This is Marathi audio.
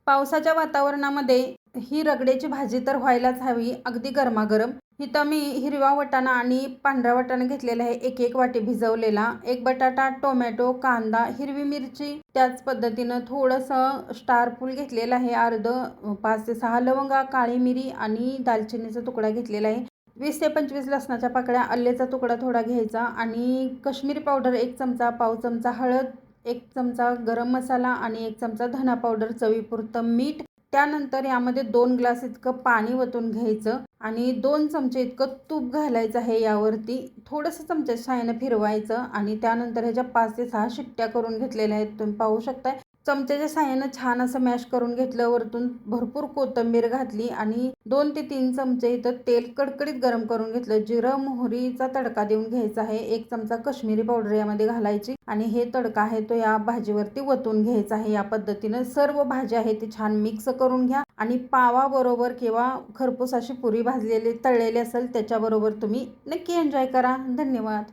पावसाच्या वातावरणामध्ये ही रगड्याची भाजी तर व्हायलाच हवी, अगदी गरमागरम. इथं मी हिरवा वाटाणा आणि पांढरा वाटाणा घेतलेला आहे, एक एक वाटी भिजवलेला. एक बटाटा, टोमॅटो, कांदा, हिरवी मिरची, त्याच पद्धतीनं थोडंसं स्टार फूल घेतलेलं आहे अर्धं, 5 ते 6 लवंगा, काळी मिरी आणि दालचिनीचा तुकडा घेतलेला आहे. 20 ते 25 लसणाच्या पाकळ्या, आल्याचा तुकडा थोडा घ्यायचा आणि काश्मीरी पावडर 1 चमचा, पाव चमचा हळद, 1 चमचा गरम मसाला आणि 1 चमचा धना पावडर, चवीपुरतं मीठ. त्यानंतर यामध्ये 2 ग्लास इतकं पाणी ओतून घ्यायचं आणि 2 चमचे इतकं तूप घालायचं आहे यावरती. थोडंसं चमच्याच्या साहाय्याने फिरवायचं आणि त्यानंतर ह्याच्या 5 ते 6 शिट्ट्या करून घेतलेल्या आहेत. तुम्ही पाहू शकताय. चमच्याच्या साहाय्यानं छान असं मॅश करून घेतलं. वरतून भरपूर कोथिंबीर घातली आणि 2 ते 3 चमचे इथं तेल कडकडीत गरम करून घेतलं. जिरं मोहरीचा तडका देऊन घ्यायचा आहे. 1 चमचा काश्मीरी पावडर यामध्ये घालायची आणि हे तडका आहे तो या भाजीवरती ओतून घ्यायचा आहे. या पद्धतीनं सर्व भाज्या आहे ती छान मिक्स करून घ्या आणि पावाबरोबर किंवा खरपूस अशी पुरी भाजलेली तळलेली असेल त्याच्याबरोबर तुम्ही नक्की एन्जॉय करा. धन्यवाद.